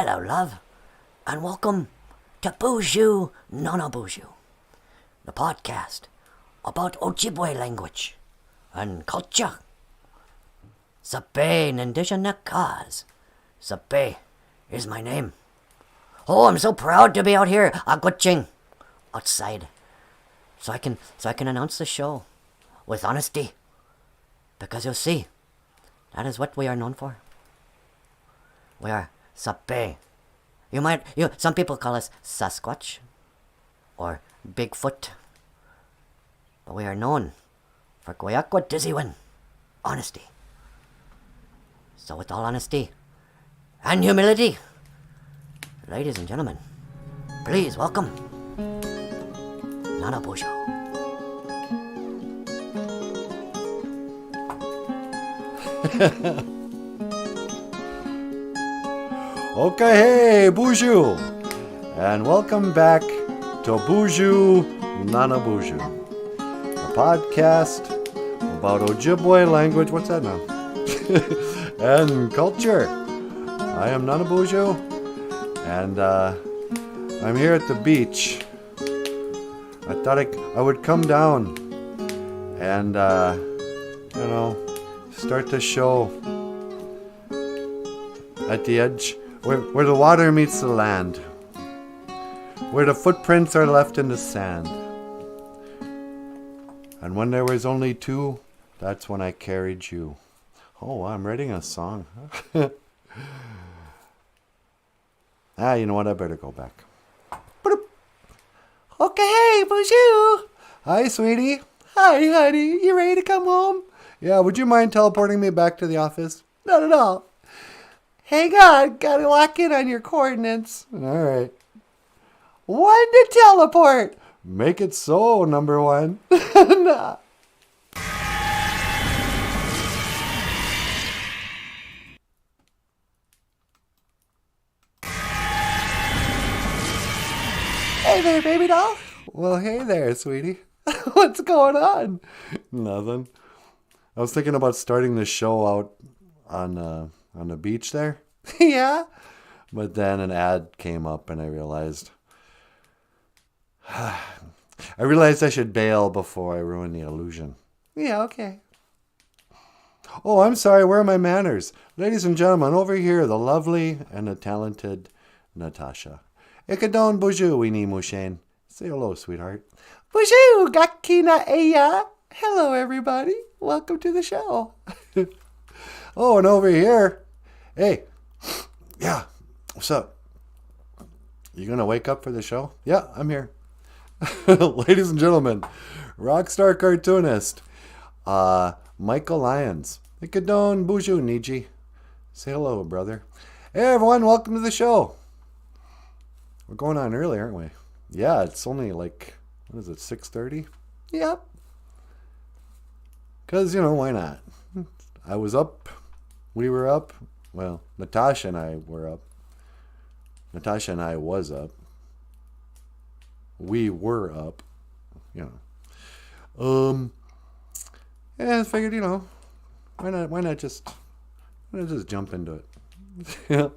Hello, love, and welcome to BOOZHOO NANABOOZHOO, the podcast about Ojibwe language and culture. Sape Nindishanakaz. Sape is my name. Oh, I'm so proud to be out here, agutching, outside, so I can announce the show with honesty, because you'll see, that is what we are known for. We are Sape. Some people call us Sasquatch or Bigfoot, but we are known for Guayakwa Diziwin, honesty. So with all honesty and humility, ladies and gentlemen, please welcome NANABOOZHOO. Okay, hey, BOOZHOO, and welcome back to BOOZHOO NANABOOZHOO, a podcast about Ojibwe language, what's that now? And culture. I am NANABOOZHOO, and I'm here at the beach. I thought I would come down and, start the show at the edge. Where the water meets the land. Where the footprints are left in the sand. And when there was only two, that's when I carried you. Oh, I'm writing a song. You know what? I better go back. Okay, BOOZHOO. Hi, sweetie. Hi, honey. You ready to come home? Yeah, would you mind teleporting me back to the office? Not at all. Hang on, gotta lock in on your coordinates. All right. 1 to teleport. Make it so, number 1. Nah. Hey there, baby doll. Well, hey there, sweetie. What's going on? Nothing. I was thinking about starting the show out on the beach there. Yeah. But then an ad came up and I realized I should bail before I ruin the illusion. Yeah, okay. Oh, I'm sorry. Where are my manners? Ladies and gentlemen, over here, the lovely and the talented Natasha. Ikadon BOOZHOO Weenie Mushane. Say hello, sweetheart. BOOZHOO Gakina Eya. Hello, everybody. Welcome to the show. Oh, and over here, hey, yeah, what's up? You gonna wake up for the show? Yeah, I'm here. Ladies and gentlemen, rockstar cartoonist, Michael Lyons. Ikadon BOOZHOO Niji. Say hello, brother. Hey, everyone, welcome to the show. We're going on early, aren't we? Yeah, it's only like, 6:30? Yep. Because, why not? I was up. We were up. Well, Natasha and I were up. Natasha and I was up. We were up. And I figured, why not just jump into it?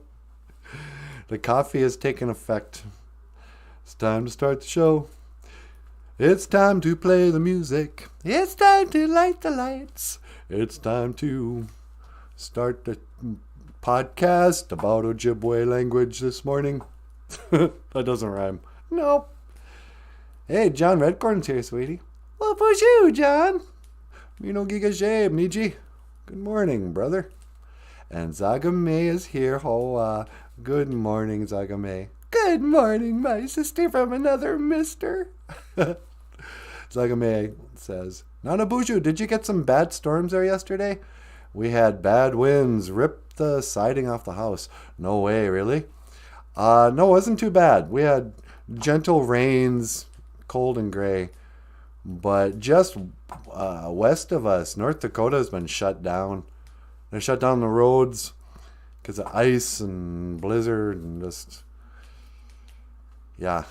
The coffee has taken effect. It's time to start the show. It's time to play the music. It's time to light the lights. It's time to start the podcast about Ojibwe language this morning. That doesn't rhyme. Nope. Hey, John Redcorn's here, sweetie. Well, BOOZHOO, John. Mino Giga Niji. Good morning, brother. And Zagame is here. Oh, good morning, Zagame. Good morning, my sister from another mister. Zagame says, NANABOOZHOO, did you get some bad storms there yesterday? We had bad winds, ripped the siding off the house. No way, really? No, it wasn't too bad. We had gentle rains, cold and gray. But just west of us, North Dakota has been shut down. They shut down the roads because of ice and blizzard and just... Yeah.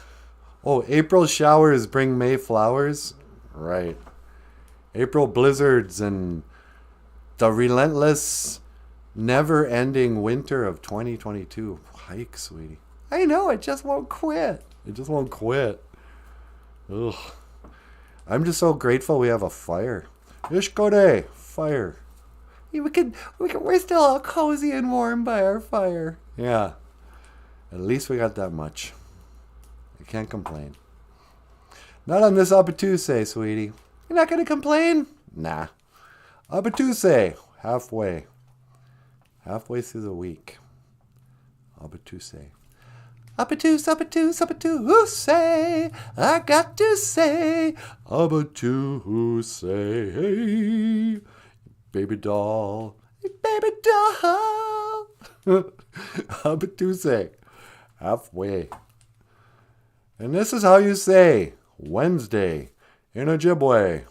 Oh, April showers bring May flowers? Right. April blizzards and the relentless never-ending winter of 2022. Hike, sweetie. I know, it just won't quit. It just won't quit. Ugh. I'm just so grateful we have a fire. Ishkode, fire. Yeah, we're still all cozy and warm by our fire. Yeah. At least we got that much. I can't complain. Not on this Abatuse, sweetie. You're not going to complain? Nah. Abatuse, halfway. Halfway through the week. Abatuse. Abatuse, abatuse, abatuse. I got to say. Abatuse, hey. Baby doll. Baby doll. Abatuse. Halfway. And this is how you say Wednesday in Ojibwe.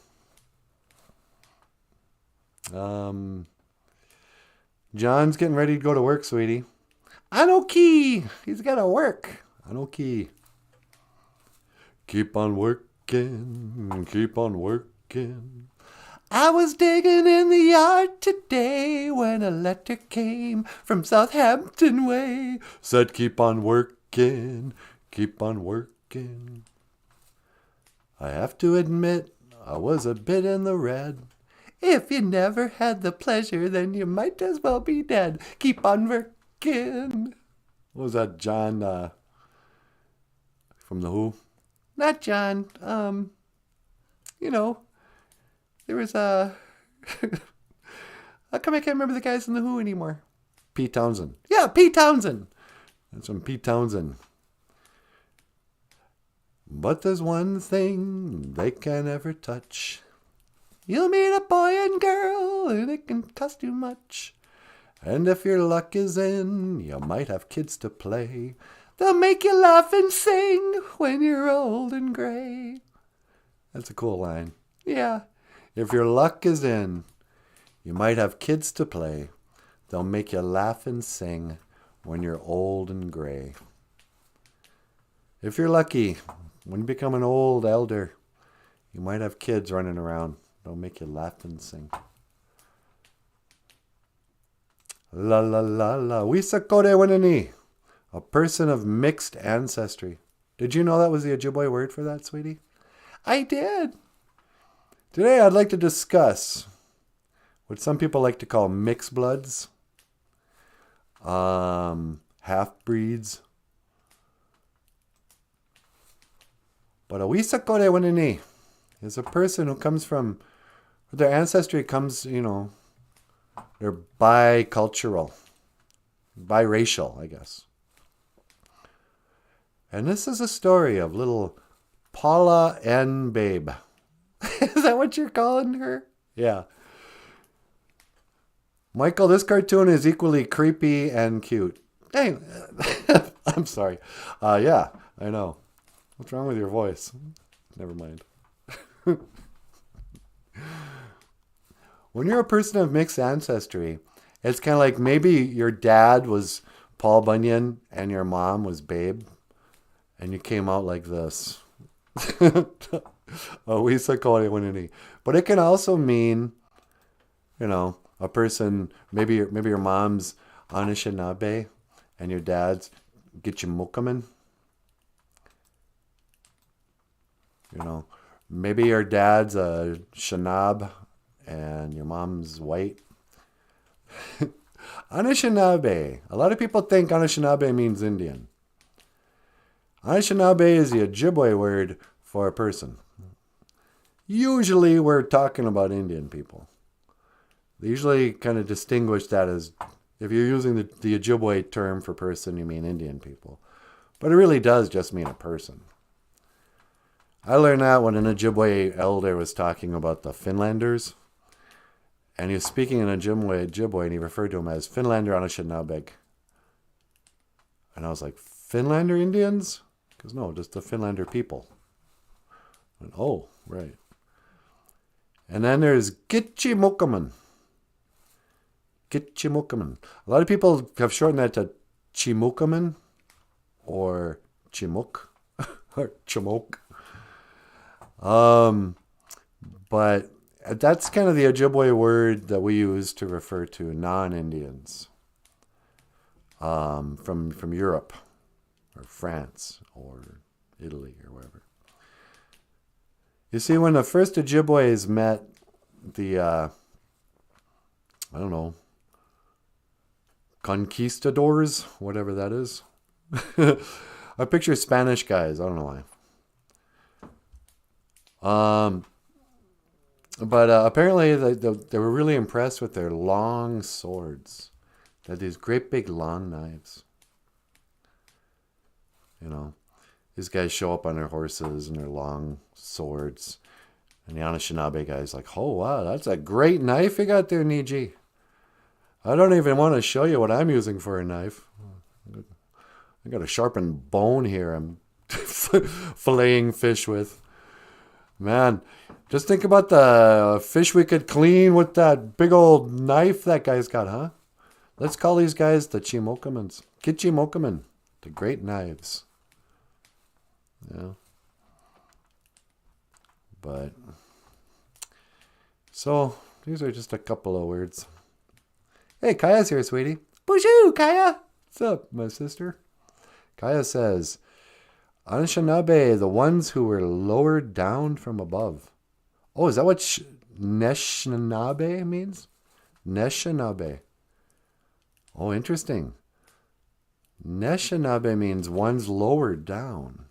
John's getting ready to go to work, sweetie. Anoki! He's got to work. Anoki. Keep on working. Keep on working. I was digging in the yard today when a letter came from Southampton way. Said keep on working. Keep on working. I have to admit, I was a bit in the red. If you never had the pleasure, then you might as well be dead. Keep on working. What was that, John from The Who? Not John. There was a... How come I can't remember the guys in The Who anymore? Pete Townsend. Yeah, Pete Townsend. That's from Pete Townsend. But there's one thing they can never touch. You'll meet a boy and girl, and it can cost you much. And if your luck is in, you might have kids to play. They'll make you laugh and sing when you're old and gray. That's a cool line. Yeah. If your luck is in, you might have kids to play. They'll make you laugh and sing when you're old and gray. If you're lucky, when you become an old elder, you might have kids running around. They'll make you laugh and sing. La la la la. Wisakode Winani. A person of mixed ancestry. Did you know that was the Ojibwe word for that, sweetie? I did. Today I'd like to discuss what some people like to call mixed bloods, half-breeds. But a Wisakode Winani is a person who comes from, their ancestry comes, they're bicultural, biracial, I guess. And this is a story of little Paula N. Babe. Is that what you're calling her? Yeah. Michael, this cartoon is equally creepy and cute. Dang. I'm sorry. Yeah, I know. What's wrong with your voice? Never mind. When you're a person of mixed ancestry, it's kind of like maybe your dad was Paul Bunyan and your mom was Babe, and you came out like this. But it can also mean, a person, maybe your mom's Anishinaabe and your dad's Gitchimukaman. Maybe your dad's a Shinab and your mom's white. Anishinaabe. A lot of people think Anishinaabe means Indian. Anishinaabe is the Ojibwe word for a person. Usually we're talking about Indian people. They usually kind of distinguish that as, if you're using the Ojibwe term for person, you mean Indian people. But it really does just mean a person. I learned that when an Ojibwe elder was talking about the Finlanders. And he was speaking in Ojibwe, and he referred to them as Finlander Anishinaabe. And I was like, Finlander Indians? Because no, just the Finlander people. And, oh, right. And then there's Gitchimukaman. Gitchimukaman. A lot of people have shortened that to Chimukaman or Chimuk or Chimok. But That's kind of the Ojibwe word that we use to refer to non-Indians from Europe or France or Italy or wherever. You see, when the first Ojibways met the, I don't know, conquistadors, whatever that is. I picture Spanish guys. I don't know why. But apparently they were really impressed with their long swords. They had these great big long knives. You know, these guys show up on their horses and their long swords. And the Anishinaabe guy's like, oh, wow, that's a great knife you got there, Niji. I don't even want to show you what I'm using for a knife. I got a sharpened bone here I'm filleting fish with. Man, just think about the fish we could clean with that big old knife that guy's got, huh? Let's call these guys the Chimokamans. Kichimokaman, the great knives. Yeah. But, so, these are just a couple of words. Hey, Kaya's here, sweetie. BOOZHOO, Kaya! What's up, my sister? Kaya says, Anishinaabe, the ones who were lowered down from above. Oh, is that what Neshinabe means? Neshinabe. Oh, interesting. Neshinabe means ones lowered down.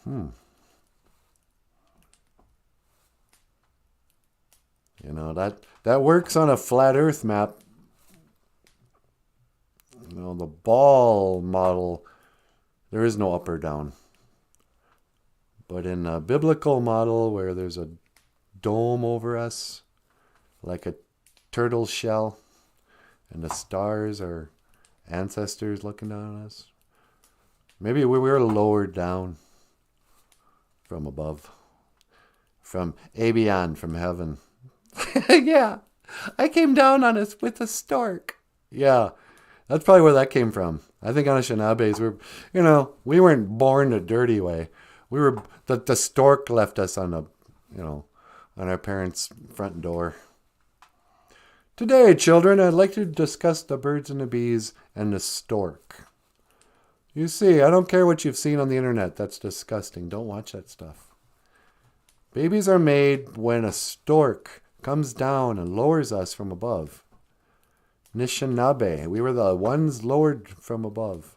You know, that works on a flat earth map. You know, the ball model, there is no up or down. But in a biblical model where there's a dome over us, like a turtle shell, and the stars are ancestors looking down on us, maybe we were lowered down from above, from Abion, from heaven. Yeah, I came down on us with a stork. Yeah, that's probably where that came from. I think Anishinaabes were, you know, we weren't born the dirty way. We were, the stork left us on the, you know, on our parents' front door. Today, children, I'd like to discuss the birds and the bees and the stork. You see, I don't care what you've seen on the internet. That's disgusting. Don't watch that stuff. Babies are made when a stork comes down and lowers us from above. Anishinaabe, we were the ones lowered from above.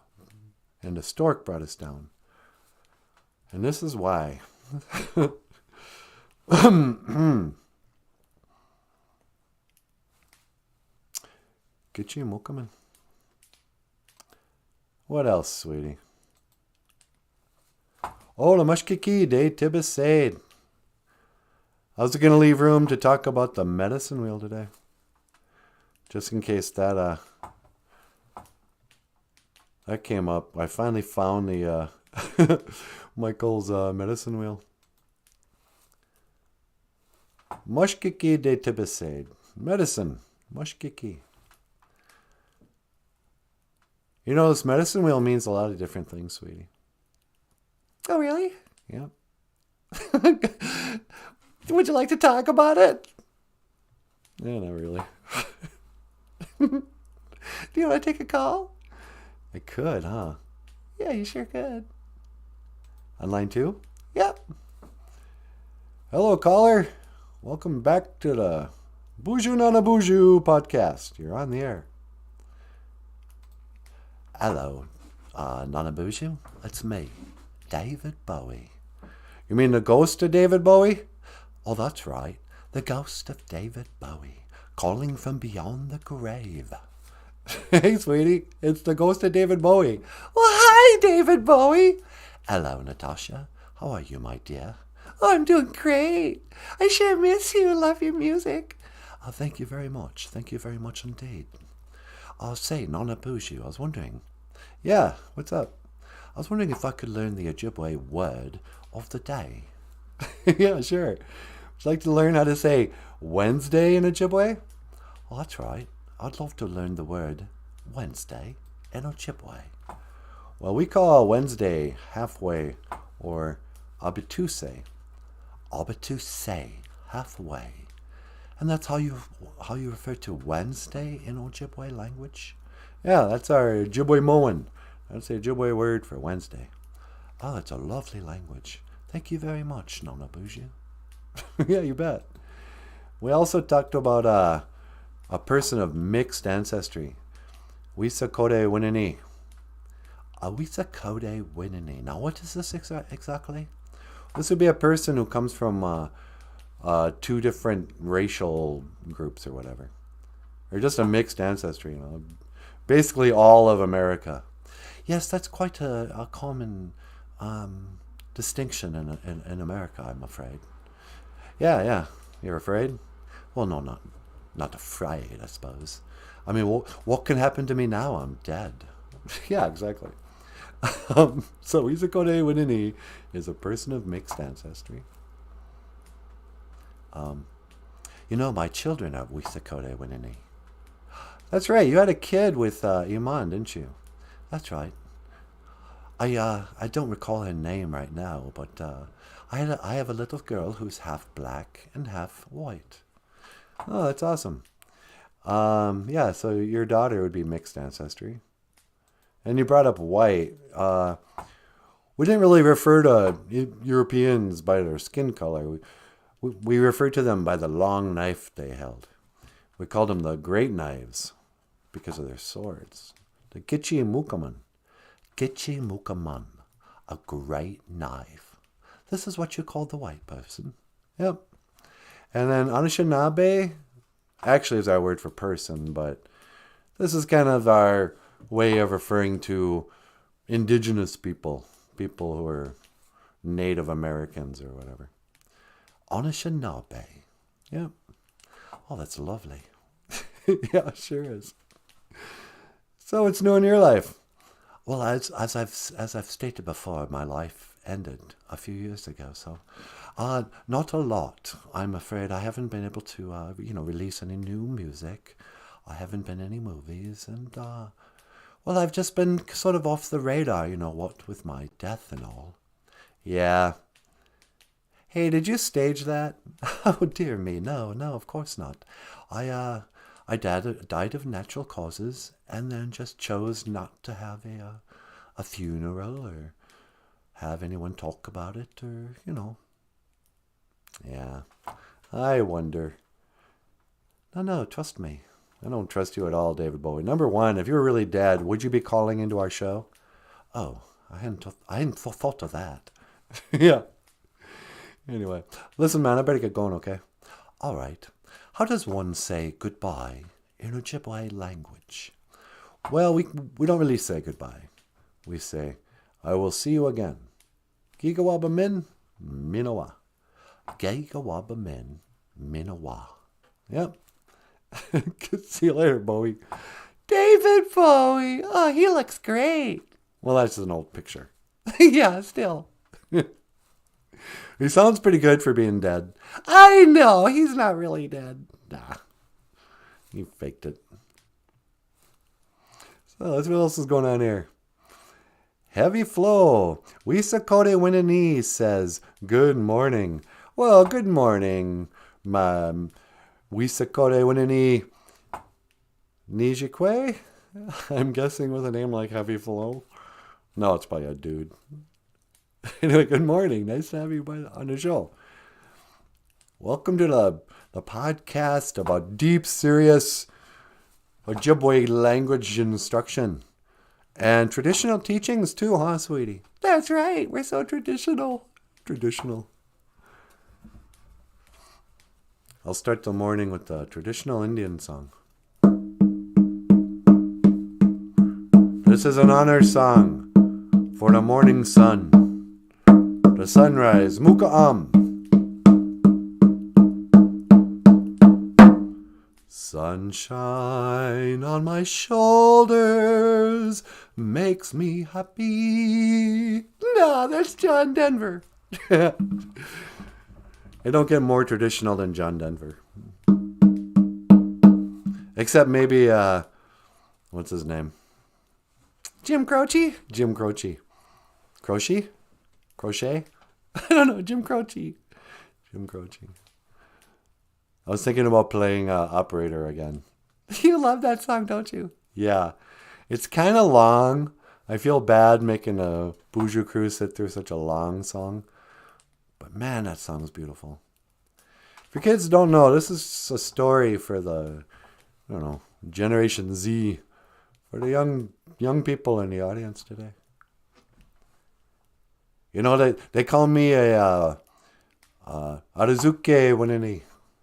And the stork brought us down. And this is why. Get you, Mokaman. What else, sweetie? Oh, the mushkiki de tibisaid. I was going to leave room to talk about the medicine wheel today. Just in case that came up. I finally found the Michael's medicine wheel. Mushkiki de tibisaid. Medicine. Mushkiki. You know, this medicine wheel means a lot of different things, sweetie. Oh, really? Yeah. Would you like to talk about it? Yeah, not really. Do you want to take a call? I could, huh? Yeah, you sure could. On line 2? Yep. Hello, caller. Welcome back to the BOOZHOO NANABOOZHOO podcast. You're on the air. Hello, NANABOOZHOO. It's me, David Bowie. You mean the ghost of David Bowie? Oh, that's right. The ghost of David Bowie, calling from beyond the grave. Hey, sweetie. It's the ghost of David Bowie. Well, hi, David Bowie. Hello, Natasha. How are you, my dear? Oh, I'm doing great. I sure miss you. Love your music. Oh, thank you very much. Thank you very much indeed. I'll say, NANABOOZHOO, I was wondering. Yeah, what's up? I was wondering if I could learn the Ojibwe word of the day. Yeah, sure. Would you like to learn how to say Wednesday in Ojibwe? Oh, that's right. I'd love to learn the word Wednesday in Ojibwe. Well, we call Wednesday halfway or Abituse. Abituse. halfway. And that's how you refer to Wednesday in Ojibwe language? Yeah, that's our Ojibwe Moan. That's the Ojibwe word for Wednesday. Oh, it's a lovely language. Thank you very much, Nanaboozhoo. Yeah, you bet. We also talked about a person of mixed ancestry. Wisakode Winini. A Wisakode Winini. Now, what is this exactly? This would be a person who comes from two different racial groups or whatever. Or just a mixed ancestry, you know. Basically all of America. Yes, that's quite a common distinction in America, I'm afraid. Yeah. You're afraid? Well, no, not afraid, I suppose. I mean, what can happen to me now? I'm dead. Yeah, exactly. So Wisakode Winini is a person of mixed ancestry. You know, my children are Wisakode Winini. That's right. You had a kid with Iman, didn't you? That's right. I don't recall her name right now, but I have a little girl who's half black and half white. Oh, that's awesome. Yeah, so your daughter would be mixed ancestry. And you brought up white. We didn't really refer to Europeans by their skin color. We refer to them by the long knife they held. We called them the great knives because of their swords. The Gitchi Mukaman. Gitchi Mukaman. A great knife. This is what you call the white person. Yep. And then Anishinaabe actually is our word for person, but this is kind of our way of referring to indigenous people who are Native Americans or whatever. Anishinaabe. Yep. Oh, that's lovely. Yeah, sure is. So what's new in your life? Well, as I've stated before, my life ended a few years ago, so not a lot. I'm afraid I haven't been able to release any new music. I haven't been in any movies, and well, I've just been sort of off the radar, what with my death and all. Yeah. Hey, did you stage that? Oh, dear me, no, of course not. I died of natural causes, and then just chose not to have a funeral or have anyone talk about it, or Yeah, I wonder. No, trust me. I don't trust you at all, David Bowie. Number one, if you were really dead, would you be calling into our show? Oh, I hadn't thought of that. Yeah. Anyway, listen, man, I better get going, okay? All right. How does one say goodbye in Ojibwe language? Well, we don't really say goodbye. We say, I will see you again. Gigawaba min, minawa. Gigawaba min, minawa. Yep. See you later, Bowie. David Bowie. Oh, he looks great. Well, that's an old picture. Yeah, still. He sounds pretty good for being dead. I know, he's not really dead. Nah, he faked it. So let's see what else is going on here. Heavy Flow. Wisakode Winini says, good morning. Well, good morning, Wisakode Winini Nijikwe? I'm guessing with a name like Heavy Flow. No, it's probably a dude. Anyway, good morning. Nice to have you on the show. Welcome to the podcast about deep, serious Ojibwe language instruction. And traditional teachings too, huh, sweetie? That's right. We're so traditional. Traditional. I'll start the morning with the traditional Indian song. This is an honor song for the morning sun. The sunrise, Muka'am. Sunshine on my shoulders makes me happy. Nah, that's John Denver. I don't get more traditional than John Denver. Except maybe, what's his name? Jim Croce? Jim Croce. Croce? Crochet? I don't know, Jim Croce. Jim Croce. I was thinking about playing Operator again. You love that song, don't you? Yeah. It's kind of long. I feel bad making a BOOZHOO crew sit through such a long song. But man, that song's beautiful. For kids who don't know, this is a story for the, I don't know, Generation Z. For the young people in the audience today. You know, they call me a Arazuke Wanini,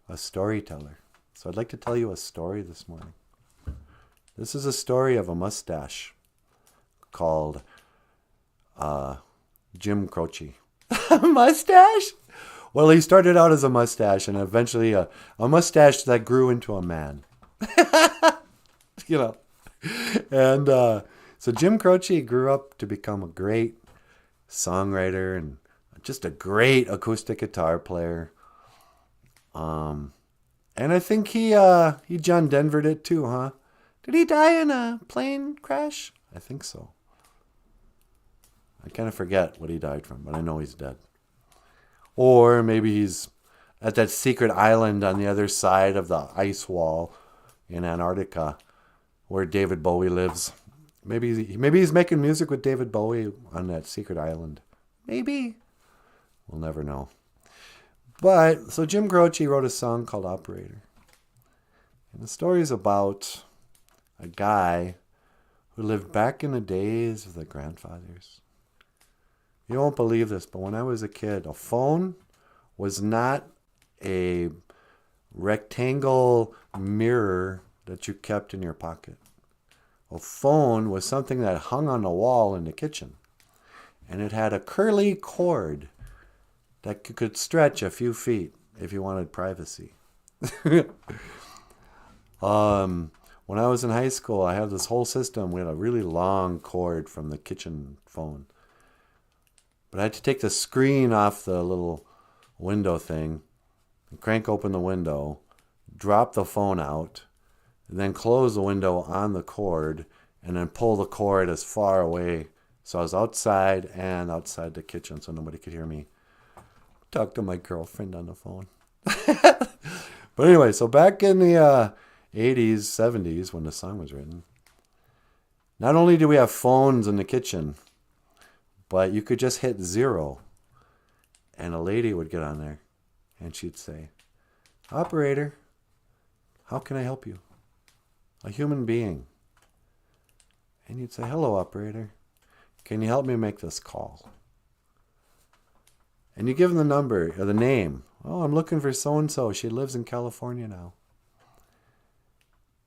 a storyteller. So I'd like to tell you a story this morning. This is a story of a mustache called Jim Croce. Mustache? Well, he started out as a mustache and eventually a mustache that grew into a man. You know. And so Jim Croce grew up to become a great songwriter and just a great acoustic guitar player. And I think he John Denvered it too, huh? Did he die in a plane crash? I think so. I kind of forget what he died from, but I know he's dead. Or maybe he's at that secret island on the other side of the ice wall in Antarctica where David Bowie lives. Maybe he's making music with David Bowie on that secret island. Maybe. We'll never know. But, so Jim Croce wrote a song called Operator. And the story is about a guy who lived back in the days of the grandfathers. You won't believe this, but when I was a kid, a phone was not a rectangle mirror that you kept in your pocket. A phone was something that hung on the wall in the kitchen. And it had a curly cord that could stretch a few feet if you wanted privacy. When I was in high school, I had this whole system. We had a really long cord from the kitchen phone. But I had to take the screen off the little window thing, and crank open the window, drop the phone out, and then close the window on the cord, and then pull the cord as far away. So I was outside and outside the kitchen so nobody could hear me talk to my girlfriend on the phone. But anyway, so back in the 80s, 70s, when the song was written, not only did we have phones in the kitchen, but you could just hit 0, and a lady would get on there, and she'd say, "Operator, how can I help you?" A human being. And you'd say, "Hello, operator. Can you help me make this call?" And you give them the number or the name. "Oh, I'm looking for so-and-so. She lives in California now."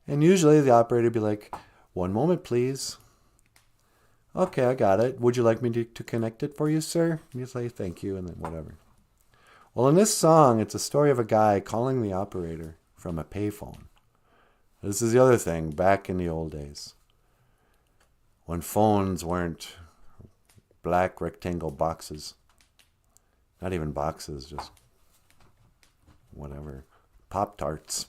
And usually the operator would be like, "One moment, please." "Okay, I got it. Would you like me to connect it for you, sir?" And you say, "Thank you," and then whatever. Well, in this song, it's a story of a guy calling the operator from a payphone. This is the other thing, back in the old days, when phones weren't black rectangle boxes. Not even boxes, just whatever. Pop-Tarts.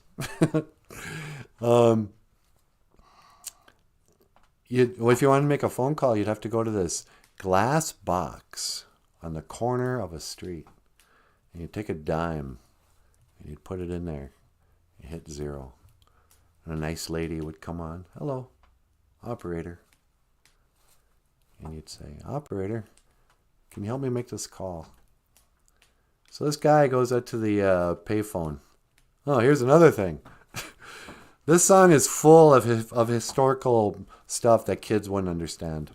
If you want to make a phone call, you'd have to go to this glass box on the corner of a street. And you'd take a dime and you'd put it in there. You hit 0. And a nice lady would come on. "Hello, operator." And you'd say, "Operator, can you help me make this call?" So this guy goes out to the payphone. Oh, here's another thing. This song is full of historical stuff that kids wouldn't understand.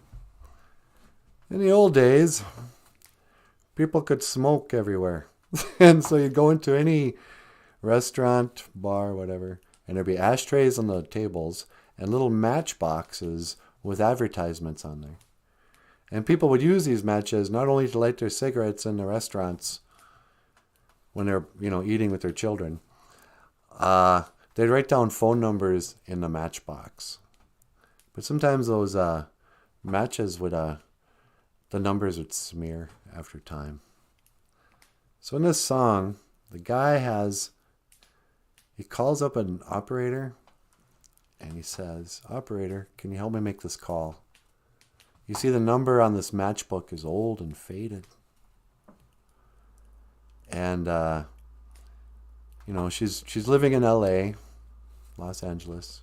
In the old days, people could smoke everywhere. And so you'd go into any restaurant, bar, whatever, and there'd be ashtrays on the tables and little matchboxes with advertisements on there. And people would use these matches not only to light their cigarettes in the restaurants when they're, eating with their children. They'd write down phone numbers in the matchbox. But sometimes those matches would, the numbers would smear after time. So in this song, the guy he calls up an operator and he says, "Operator, can you help me make this call? You see the number on this matchbook is old and faded. And, you know, she's living in LA, Los Angeles,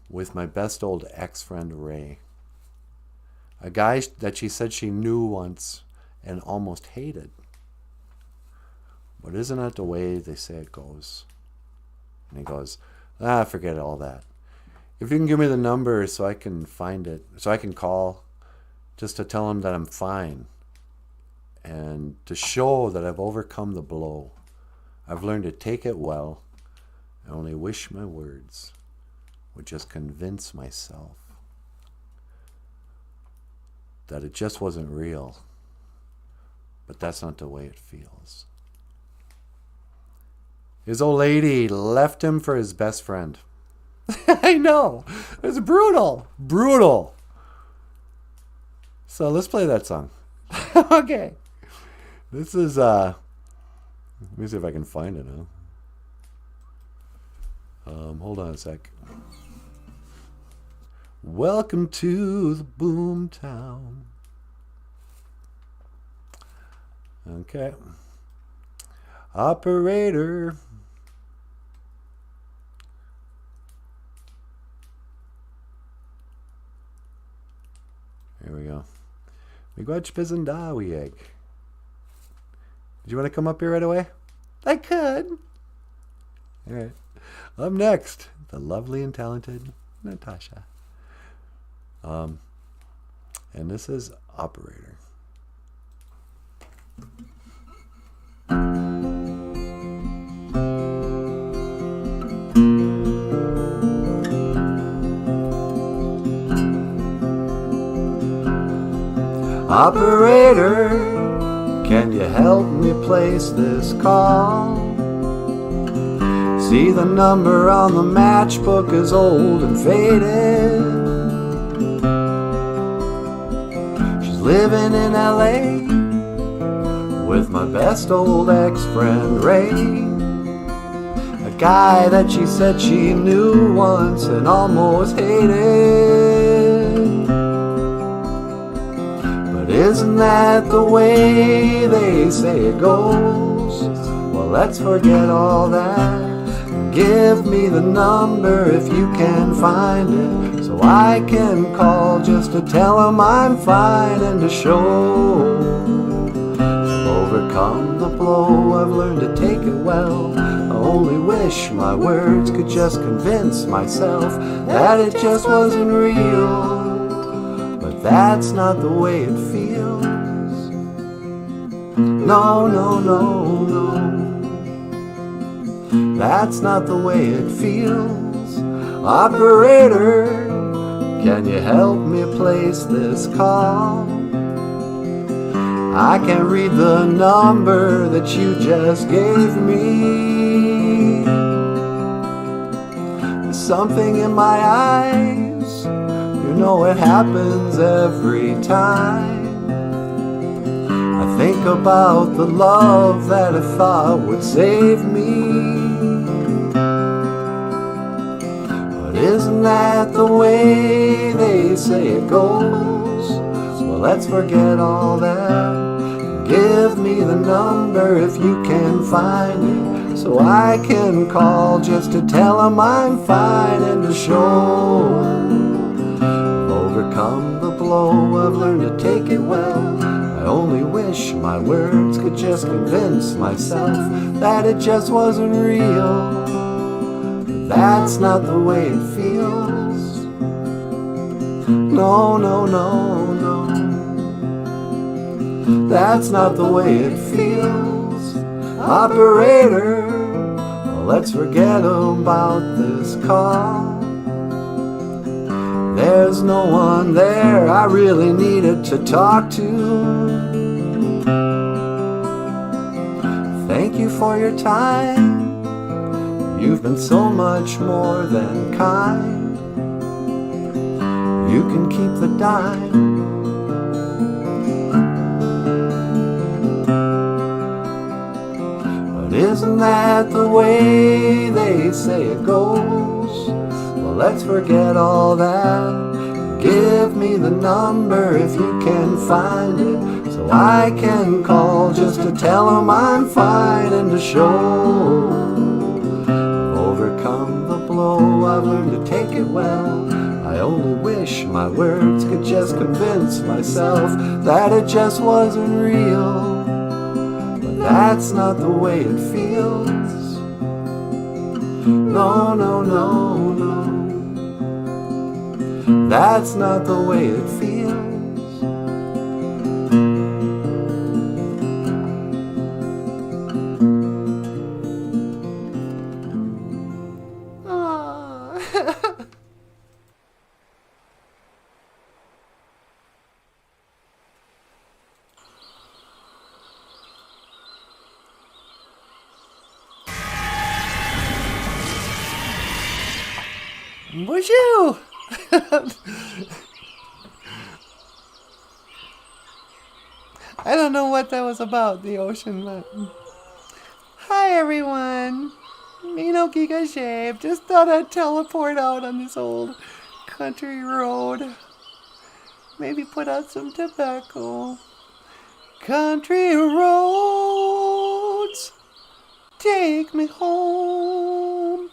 with my best old ex-friend Ray, a guy that she said she knew once and almost hated. But isn't that the way they say it goes? And he goes, forget all that. If you can give me the number so I can find it, so I can call, just to tell him that I'm fine, and to show that I've overcome the blow. I've learned to take it well. I only wish my words would just convince myself that it just wasn't real. But that's not the way it feels. His old lady left him for his best friend. I know. It's brutal. Brutal. So let's play that song. Okay. This is, let me see if I can find it now. Hold on a sec. Welcome to the Boom Town. Okay. Operator. Here we go. Miigwech Pizendawieg. Did you want to come up here right away? I could. All right. Up next, the lovely and talented Natasha. And this is Operator. Operator, can you help me place this call? See, the number on the matchbook is old and faded. She's living in LA with my best old ex-friend Ray, a guy that she said she knew once and almost hated. But isn't that the way they say it goes? Well, let's forget all that. Give me the number if you can find it, so I can call just to tell him I'm fine and to show I've overcome the blow. I've learned to take it well. I only wish my words could just convince myself that it just wasn't real. But that's not the way it feels. No, no, no, no. That's not the way it feels. Operator, can you help me place this call? I can't read the number that you just gave me. There's something in my eyes, you know it happens every time. I think about the love that I thought would save me. Isn't that the way they say it goes? Well, let's forget all that. Give me the number if you can find it, so I can call just to tell them I'm fine and to show I've overcome the blow. I've learned to take it well. I only wish my words could just convince myself that it just wasn't real. That's not the way it feels. No, no, no, no. That's not the way it feels. Operator, let's forget about this call. There's no one there I really needed to talk to. Thank you for your time. You've been so much more than kind. You can keep the dime. But isn't that the way they say it goes? Well, let's forget all that. Give me the number if you can find it, so So I can call just to tell 'em I'm fine and to show I've overcome the blow. I've learned to take it well. I only wish my words could just convince myself that it just wasn't real. But that's not the way it feels. No, no, no, no. That's not the way it feels. BOOZHOO! I don't know what that was about, the ocean, but... Hi, everyone! Me no Giga Shave. Just thought I'd teleport out on this old country road. Maybe put out some tobacco. Country roads, take me home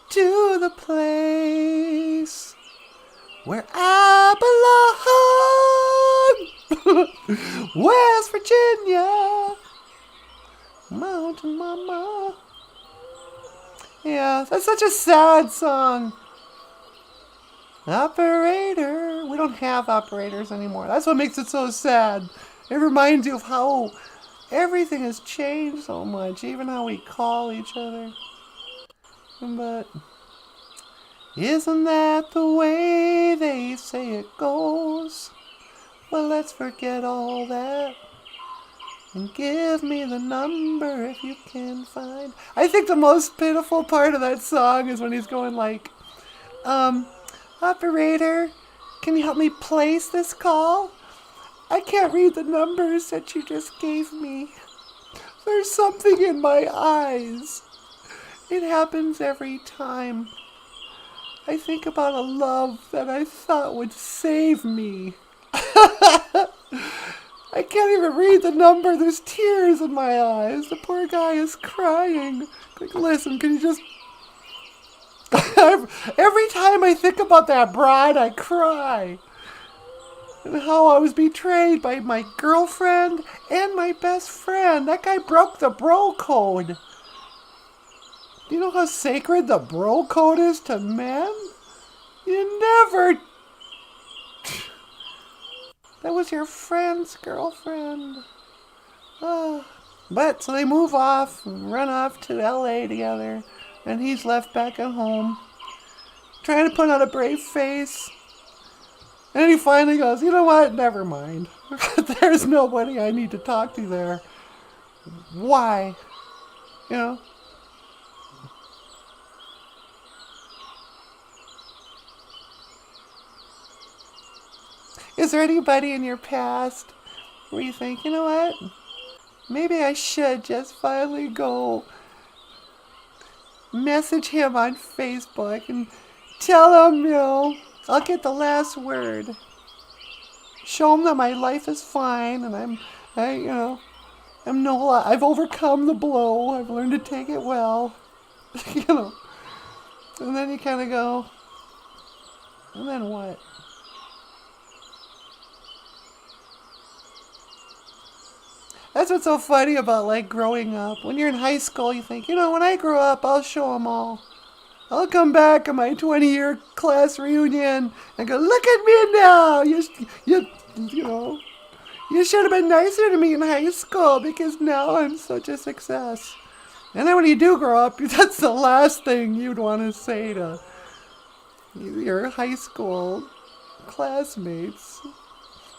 to the place where I belong. West Virginia, Mountain Mama. Yeah, that's such a sad song. Operator. We don't have operators anymore. That's what makes it so sad. It reminds you of how everything has changed so much, even how we call each other. But isn't that the way they say it goes? Well, let's forget all that and give me the number if you can find. I think the most pitiful part of that song is when he's going like, operator, can you help me place this call? I can't read the numbers that you just gave me. There's something in my eyes. It happens every time. I think about a love that I thought would save me. I can't even read the number. There's tears in my eyes. The poor guy is crying. Like, listen, can you just... Every time I think about that bride, I cry. And how I was betrayed by my girlfriend and my best friend. That guy broke the bro code. Do you know how sacred the bro code is to men? You never... That was your friend's girlfriend. But, so they move off, run off to LA together, and he's left back at home, trying to put on a brave face. And then he finally goes, you know what, never mind. There's nobody I need to talk to there. Why? You know? Is there anybody in your past where you think, you know what? Maybe I should just finally go message him on Facebook and tell him, you know, I'll get the last word. Show him that my life is fine and I've overcome the blow. I've learned to take it well. You know. And then you kind of go, and then what? That's what's so funny about, like, growing up. When you're in high school, you think, you know, when I grow up, I'll show them all. I'll come back at my 20-year class reunion and go, look at me now. You know, you should have been nicer to me in high school because now I'm such a success. And then when you do grow up, that's the last thing you'd want to say to your high school classmates.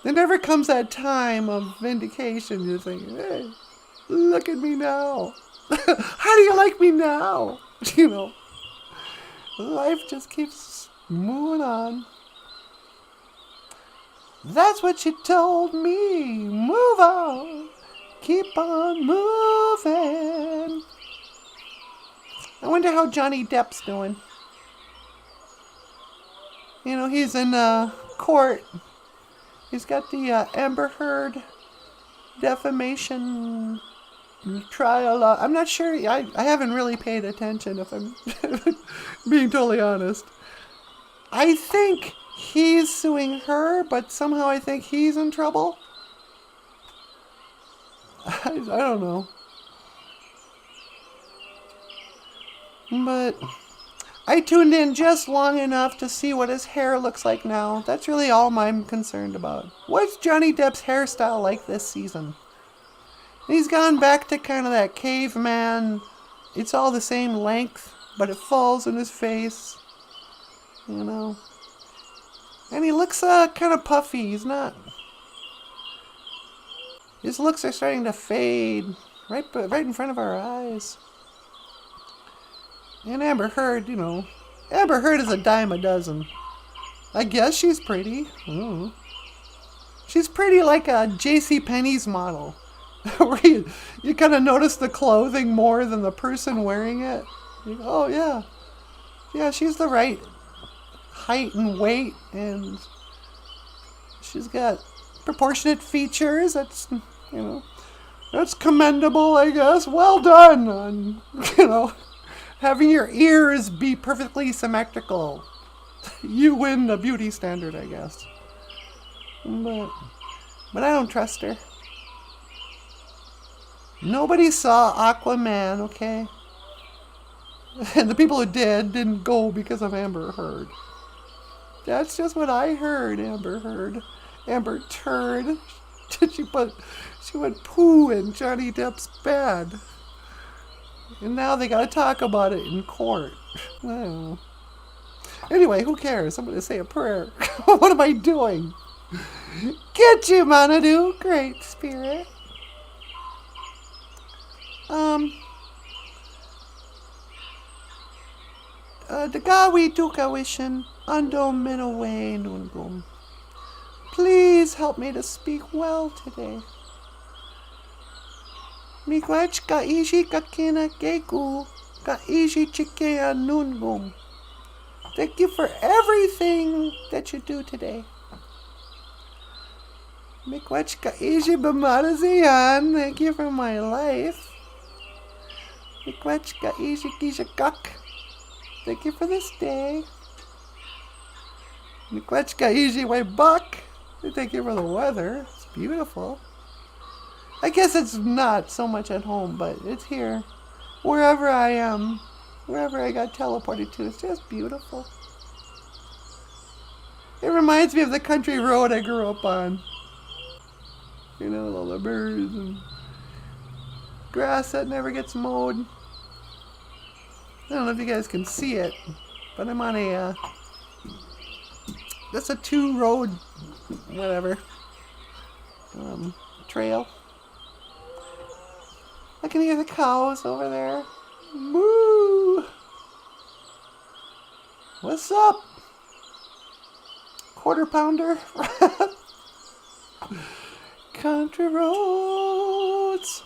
There never comes that time of vindication. You think, hey, look at me now. How do you like me now? You know, life just keeps moving on. That's what she told me. Move on. Keep on moving. I wonder how Johnny Depp's doing. You know, he's in court. He's got the Amber Heard defamation trial. I'm not sure. I haven't really paid attention, if I'm being totally honest. I think he's suing her, but somehow I think he's in trouble. I don't know. But I tuned in just long enough to see what his hair looks like now. That's really all I'm concerned about. What's Johnny Depp's hairstyle like this season? He's gone back to kind of that caveman. It's all the same length, but it falls in his face. You know. And he looks kind of puffy. He's not. His looks are starting to fade right in front of our eyes. And Amber Heard, you know. Amber Heard is a dime a dozen. I guess she's pretty. She's pretty like a JCPenney's model. Where you kind of notice the clothing more than the person wearing it. You go, oh, yeah. Yeah, she's the right height and weight, and she's got proportionate features. That's, you know, that's commendable, I guess. Well done on, you know, having your ears be perfectly symmetrical. You win the beauty standard, I guess. But I don't trust her. Nobody saw Aquaman, okay? And the people who didn't go because of Amber Heard. That's just what I heard, Amber Heard. Amber Turd. she went poo in Johnny Depp's bed. And now they gotta talk about it in court. I don't know. Anyway, who cares? I'm gonna say a prayer. What am I doing? Get you, Manadu, great spirit. Dagawi Dukawishin Ando Minaway Nungum. Please help me to speak well today. Mikwach ka ishi kakina keku ka ishi chikea nungum. Thank you for everything that you do today. Mikwach ka ishi bamarazian. Thank you for my life. Mikwach ka ishi kishakak. Thank you for this day. Mikwach ka ishi way buck. Thank you for the weather. It's beautiful. I guess it's not so much at home, but it's here. Wherever I am, wherever I got teleported to, it's just beautiful. It reminds me of the country road I grew up on. You know, all the birds and grass that never gets mowed. I don't know if you guys can see it, but I'm on a, that's a 2-road, whatever, trail. I can hear the cows over there. Moo! What's up? Quarter pounder? Country roads.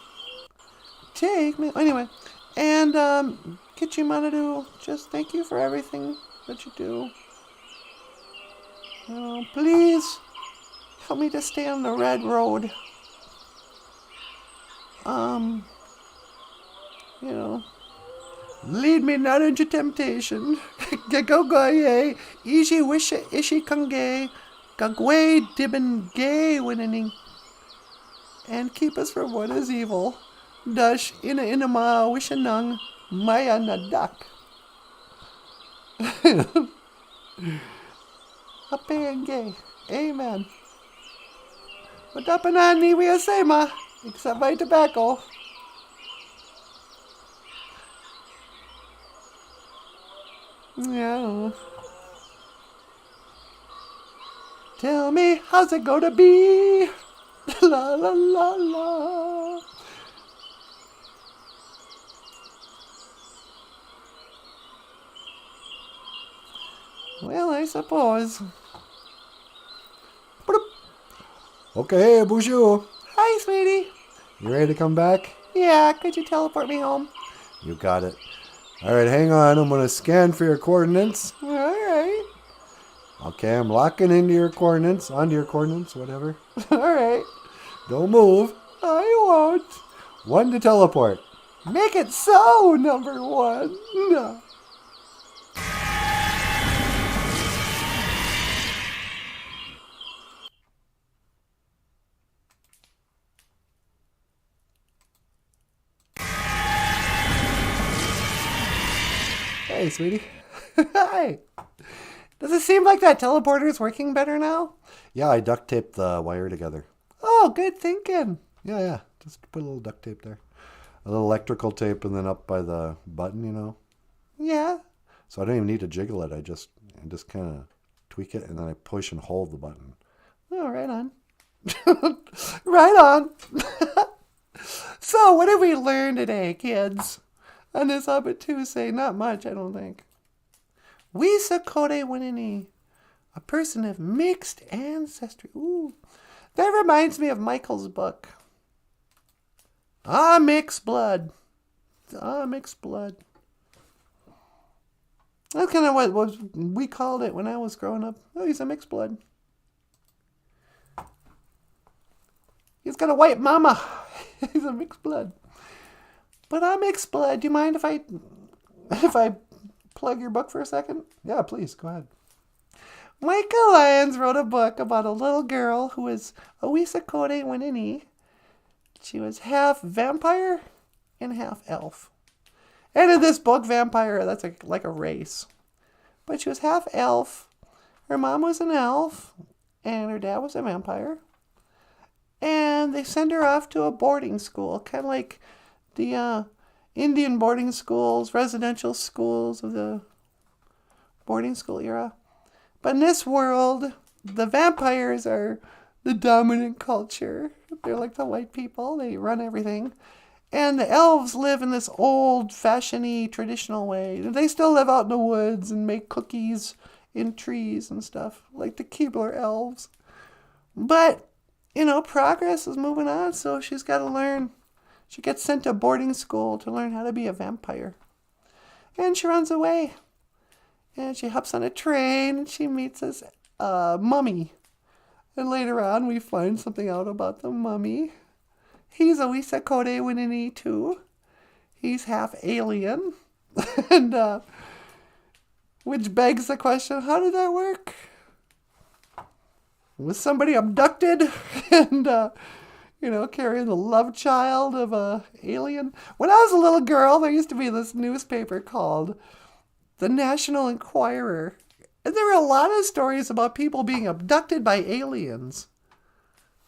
Take me. Anyway, and, Kichimanadu, just thank you for everything that you do. Please help me to stay on the red road. You know, lead me not into temptation. Gagogaye, ishi wisha ishi kange, gagwe dibin gay winning, and keep us from what is evil. Dash ina inama wishanang maya nadak. Happy and gay. Amen. Matapanani we asema, except by tobacco. Yeah. Tell me, how's it gonna be? La la la la. Well, I suppose. Okay, BOOZHOO. Hi, sweetie. You ready to come back? Yeah, could you teleport me home? You got it. All right, hang on. I'm going to scan for your coordinates. All right. Okay, I'm locking into your coordinates, onto your coordinates, whatever. All right. Don't move. I won't. 1 to teleport. Make it so, number 1. No. Hey, sweetie. Hi. Does it seem like that teleporter is working better now? Yeah, I duct taped the wire together. Oh, good thinking. Yeah. Just put a little duct tape there. A little electrical tape and then up by the button, you know? Yeah. So I don't even need to jiggle it. I just kind of tweak it and then I push and hold the button. Oh, right on. Right on. So, what have we learned today, kids? On this Hobbit Tuesday? Not much, I don't think. Wisakode Winini, a person of mixed ancestry. Ooh, that reminds me of Michael's book. Mixed blood. Mixed blood. That's kind of what we called it when I was growing up. Oh, he's a mixed blood. He's got a white mama. He's a mixed blood. But I'm mixed blood. Do you mind if I plug your book for a second? Yeah, please, go ahead. Michael Lyons wrote a book about a little girl who was Wisakode Winini. She was half vampire and half elf. And in this book, vampire, that's like a race. But she was half elf. Her mom was an elf, and her dad was a vampire. And they send her off to a boarding school, kind of like the Indian boarding schools, residential schools of the boarding school era. But in this world, the vampires are the dominant culture. They're like the white people. They run everything. And the elves live in this old-fashioned-y, traditional way. They still live out in the woods and make cookies in trees and stuff, like the Keebler elves. But, progress is moving on, so she's got to learn. She gets sent to boarding school to learn how to be a vampire. And she runs away. And she hops on a train, and she meets this mummy. And later on, we find something out about the mummy. He's a Wisakode Winini too. He's half alien. And, which begs the question, how did that work? Was somebody abducted and, carrying the love child of a alien? When I was a little girl, there used to be this newspaper called The National Enquirer. And there were a lot of stories about people being abducted by aliens.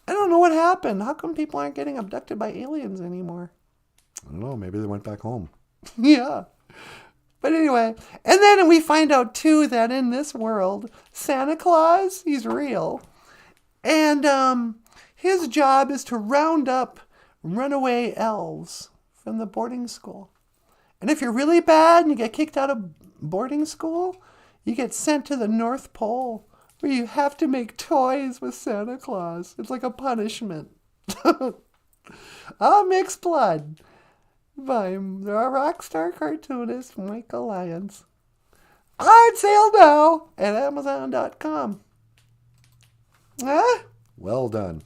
I don't know what happened. How come people aren't getting abducted by aliens anymore? I don't know. Maybe they went back home. Yeah. But anyway, and then we find out too that in this world, Santa Claus, he's real. And his job is to round up runaway elves from the boarding school. And if you're really bad and you get kicked out of boarding school, you get sent to the North Pole, where you have to make toys with Santa Claus. It's like a punishment. Mixed Blood by the rock star cartoonist Michael Lyons. On sale now at Amazon.com. Huh? Well done.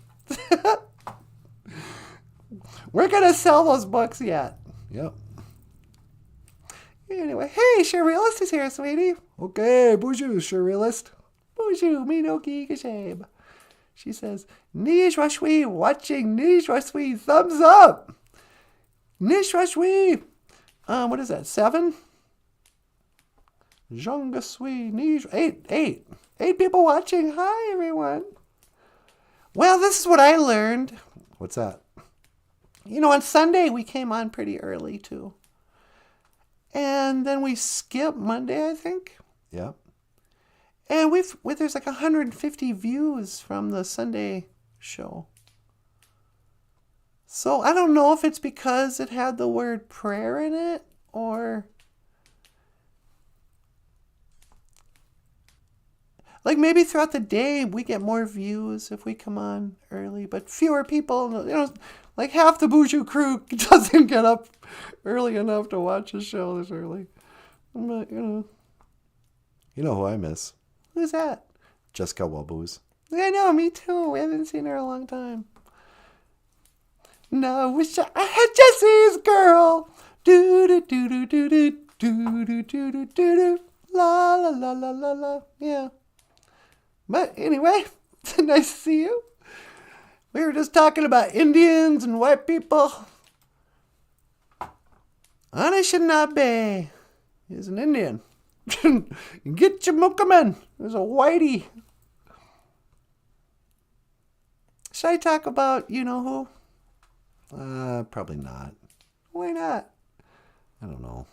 We're going to sell those books yet. Yep. Anyway, hey, Surrealist is here, sweetie. Okay, BOOZHOO, Surrealist. BOOZHOO, Minoki Gashab. She says, Nishwashwi watching, Nishwashwi, thumbs up. Nishwashwi. What is that, 7? Jongaswi, Nish, 8. 8 people watching. Hi, everyone. Well, this is what I learned. What's that? On Sunday, we came on pretty early, too. And then we skipped Monday, I think. Yeah. And there's like 150 views from the Sunday show. So I don't know if it's because it had the word prayer in it, or like maybe throughout the day we get more views if we come on early, but fewer people, like half the BOOZHOO crew doesn't get up early enough to watch the show this early. But, You know who I miss? Who's that? Jessica Wabooz. I know, me too. We haven't seen her in a long time. No, I wish I had Jessie's girl. Do do do do do do do do do do do. La la la la la la. Yeah. But anyway, it's nice to see you. We were just talking about Indians and white people. Anishinaabe is an Indian. Get your Mookaman. There's a whitey. Should I talk about you know who? Probably not. Why not? I don't know.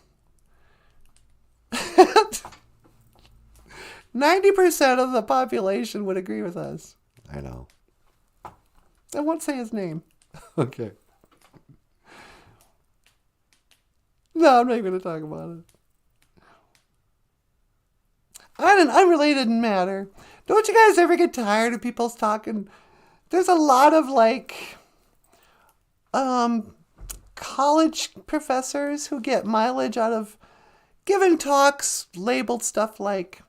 90% of the population would agree with us. I know. I won't say his name. Okay. No, I'm not even going to talk about it. On an unrelated matter, don't you guys ever get tired of people talking? There's a lot of college professors who get mileage out of giving talks labeled stuff like,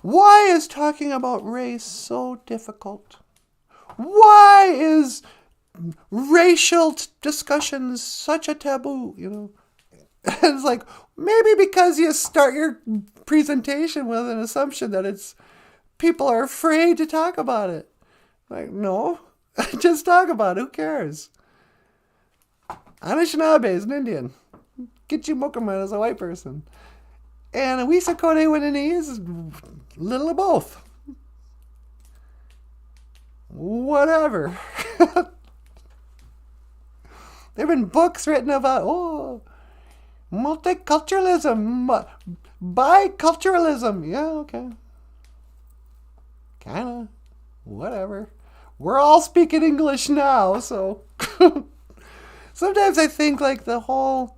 why is talking about race so difficult? Why is racial discussions such a taboo? You know, it's like, maybe because you start your presentation with an assumption that it's people are afraid to talk about it. Like, no, just talk about it. Who cares? Anishinaabe is an Indian. Gitchimokama is a white person. And a Wisakode Winini is little of both. Whatever. There have been books written about, multiculturalism, biculturalism. Yeah, okay. Kinda. Whatever. We're all speaking English now, so... Sometimes I think the whole...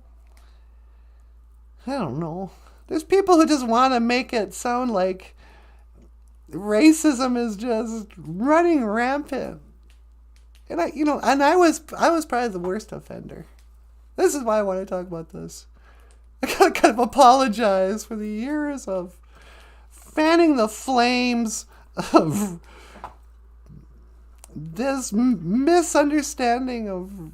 I don't know. There's people who just want to make it sound like racism is just running rampant. And I was probably the worst offender. This is why I want to talk about this. I gotta kind of apologize for the years of fanning the flames of this misunderstanding of...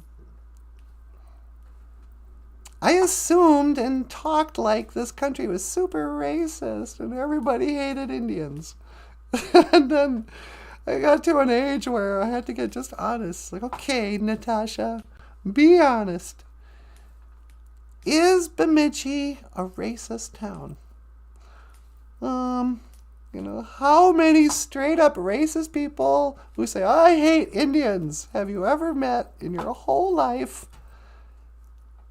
I assumed and talked like this country was super racist and everybody hated Indians. And then I got to an age where I had to get just honest. Like, okay, Natasha, be honest. Is Bemidji a racist town? How many straight up racist people who say, I hate Indians, have you ever met in your whole life?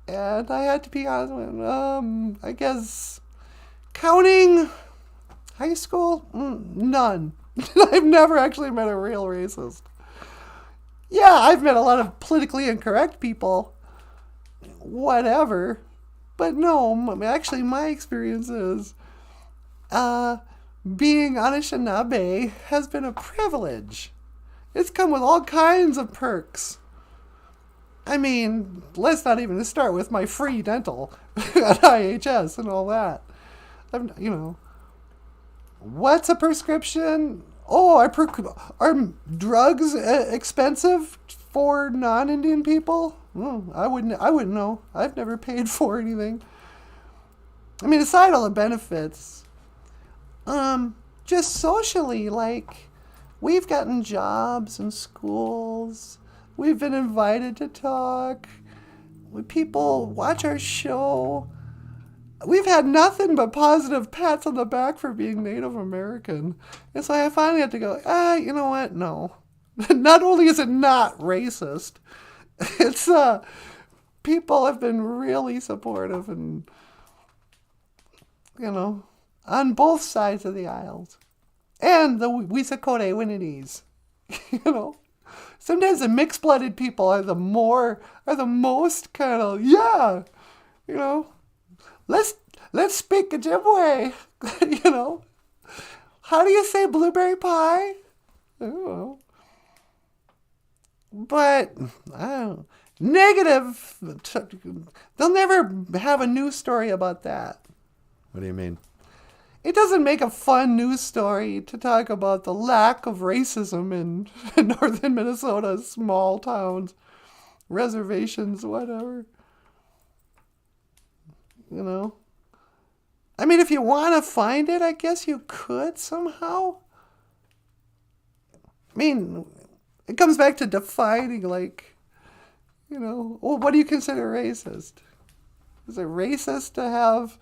And I had to be honest with, I guess, counting high school, none. I've never actually met a real racist. Yeah, I've met a lot of politically incorrect people, whatever. But no, actually my experience is, being Anishinaabe has been a privilege. It's come with all kinds of perks. I mean, let's not even start with my free dental at IHS and all that. What's a prescription? Oh, are drugs expensive for non-Indian people? I wouldn't know. I've never paid for anything. I mean, aside all the benefits, just socially, we've gotten jobs and schools. We've been invited to talk. People watch our show. We've had nothing but positive pats on the back for being Native American. And so I finally had to go, you know what? No. Not only is it not racist, it's, people have been really supportive and, on both sides of the aisles. And the Wisakode Wininies, Sometimes the mixed-blooded people are the most kind of, yeah, let's speak Ojibwe, How do you say blueberry pie? I don't know. But, I don't know. Negative, they'll never have a news story about that. What do you mean? it doesn't make a fun news story to talk about the lack of racism in northern Minnesota, small towns, reservations, whatever. You know? I mean, if you want to find it, I guess you could somehow. I mean, it comes back to defining, like, you know, well, what do you consider racist? Is it racist to have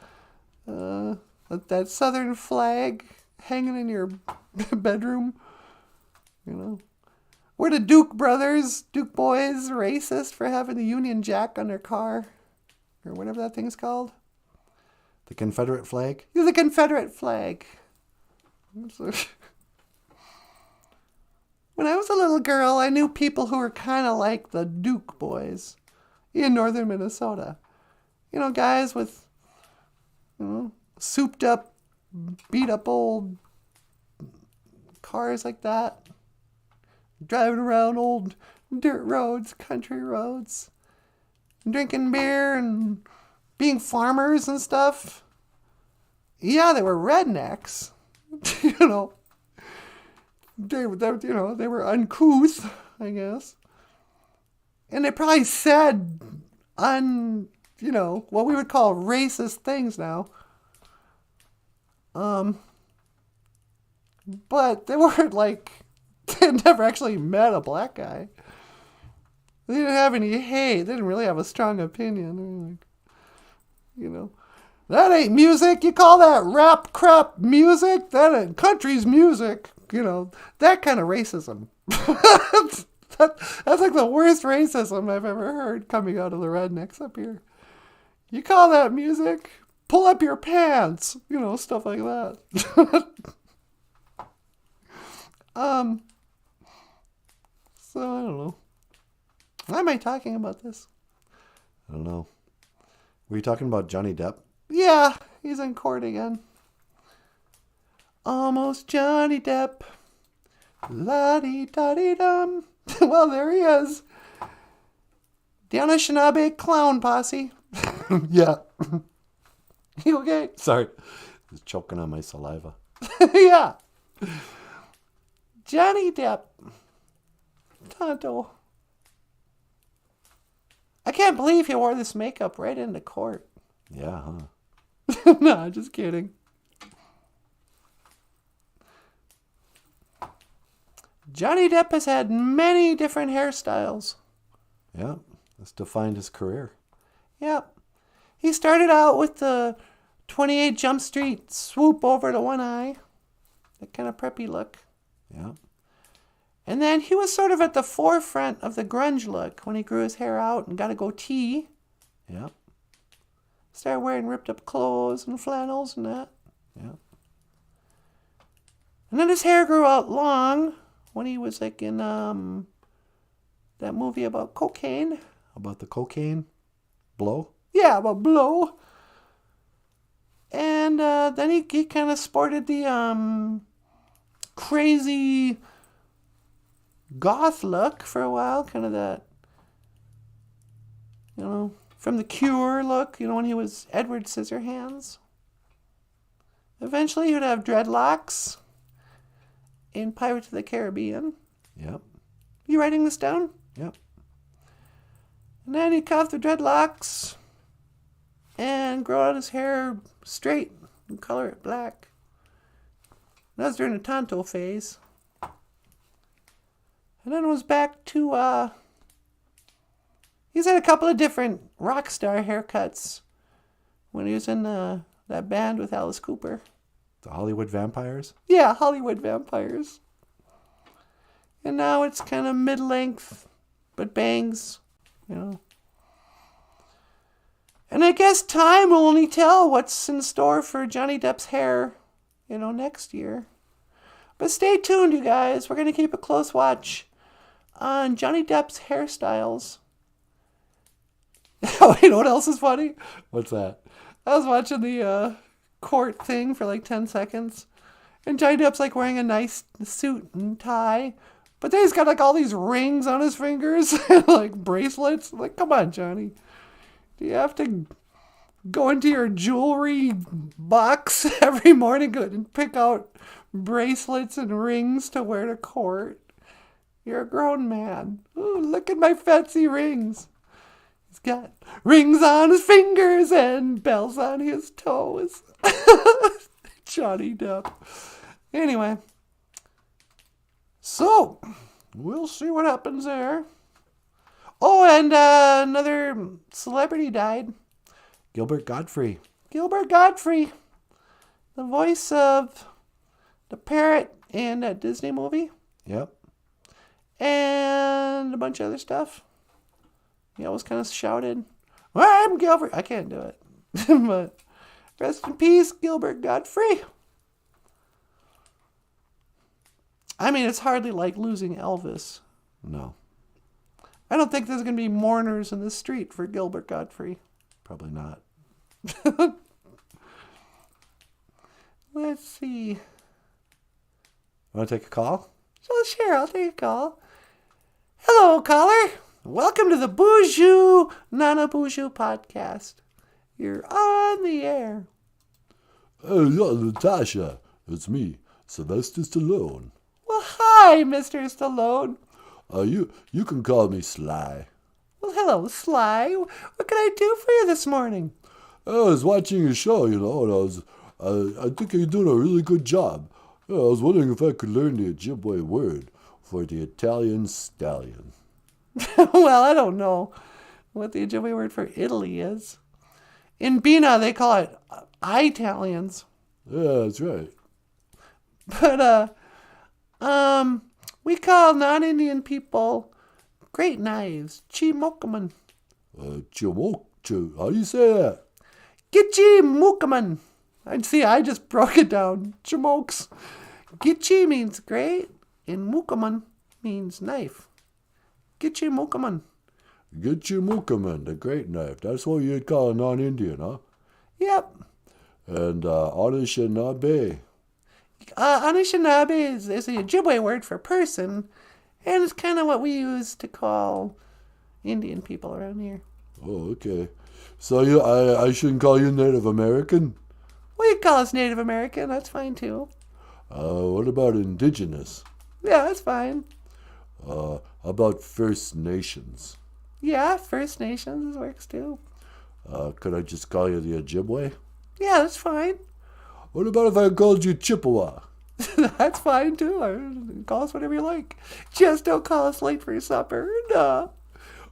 that southern flag hanging in your bedroom? You know? Were the Duke boys, racist for having the Union Jack on their car? Or whatever that thing's called? The Confederate flag? Yeah, the Confederate flag. When I was a little girl, I knew people who were kind of like the Duke boys in northern Minnesota. You know, guys with, you know, souped up, beat up old cars like that. Driving around old dirt roads, country roads. Drinking beer and being farmers and stuff. Yeah, they were rednecks. You know. They were uncouth, I guess. And they probably said what we would call racist things now. But they weren't like, they never actually met a black guy. They didn't have any hate. They didn't really have a strong opinion. They were like, you know, that ain't music. You call that rap crap music? That ain't country's music. You know, that kind of racism. That's like the worst racism I've ever heard coming out of the rednecks up here. You call that music? Pull up your pants. You know, stuff like that. So, I don't know. Why am I talking about this? I don't know. Were you talking about Johnny Depp? Yeah, he's in court again. Almost Johnny Depp. La-dee-da-dee-dum. Well, there he is. The Anishinaabe clown posse. Yeah. You okay? Sorry. I was choking on my saliva. Yeah. Johnny Depp. Tonto. I can't believe he wore this makeup right into court. Yeah, huh? No, just kidding. Johnny Depp has had many different hairstyles. Yeah, that's defined his career. Yep. He started out with the 28 Jump Street swoop over to one eye. That kind of preppy look. Yeah. And then he was sort of at the forefront of the grunge look when he grew his hair out and got a goatee. Yep. Started wearing ripped up clothes and flannels and that. Yep. And then his hair grew out long when he was like in that movie about cocaine. About the cocaine? Blow? Yeah, about Blow. And then he kind of sported the crazy goth look for a while. Kind of that, you know, from the Cure look, you know, when he was Edward Scissorhands. Eventually he would have dreadlocks in Pirates of the Caribbean. Yep. You writing this down? Yep. And then he'd cut off the dreadlocks and grow out his hair straight and color it black. That was during the Tonto phase. And then it was back to, he's had a couple of different rock star haircuts when he was in that band with Alice Cooper. The Hollywood Vampires? Yeah, Hollywood Vampires. And now it's kind of mid-length, but bangs, you know. And I guess time will only tell what's in store for Johnny Depp's hair, you know, next year. But stay tuned, you guys. We're going to keep a close watch on Johnny Depp's hairstyles. Oh, you know what else is funny? What's that? I was watching the court thing for like 10 seconds. And Johnny Depp's like wearing a nice suit and tie. But then he's got like all these rings on his fingers and like bracelets. Like, come on, Johnny. Do you have to go into your jewelry box every morning and pick out bracelets and rings to wear to court. You're a grown man. Ooh, look at my fancy rings. He's got rings on his fingers and bells on his toes. Johnny Depp. Anyway. So, we'll see what happens there. Oh, and another celebrity died. Gilbert Gottfried. Gilbert Gottfried. The voice of the parrot in that Disney movie. Yep. And a bunch of other stuff. He always kind of shouted, I'm Gilbert. I can't do it. But rest in peace, Gilbert Gottfried. I mean, it's hardly like losing Elvis. No. I don't think there's going to be mourners in the street for Gilbert Gottfried. Probably not. Let's see. Want to take a call? Oh, sure, I'll take a call. Hello, caller. Welcome to the BOOZHOO NANABOOZHOO podcast. You're on the air. Hey, yeah, Natasha. It's me, Sylvester Stallone. Well, hi, Mr. Stallone. You can call me Sly. Well, hello, Sly. What can I do for you this morning? I was watching your show, and I think you're doing a really good job. I was wondering if I could learn the Ojibwe word for the Italian stallion. Well, I don't know what the Ojibwe word for Italy is. In Bina, they call it Italians. Yeah, that's right. But, we call non-Indian people great knives, chimokaman. How do you say that? Gitchi mukaman. I just broke it down. Chimokes. Gitchi means great, and mukaman means knife. Gitchi mukaman. Gitchimukaman, the great knife. That's what you'd call a non-Indian, huh? Yep. And Anishinaabe. Anishinaabe is the Ojibwe word for person, and it's kind of what we use to call Indian people around here. Oh, okay. So I shouldn't call you Native American? Well, you call us Native American. That's fine, too. What about indigenous? Yeah, that's fine. How about First Nations? Yeah, First Nations works, too. Could I just call you the Ojibwe? Yeah, that's fine. What about if I called you Chippewa? That's fine, too. Call us whatever you like. Just don't call us late for supper. No.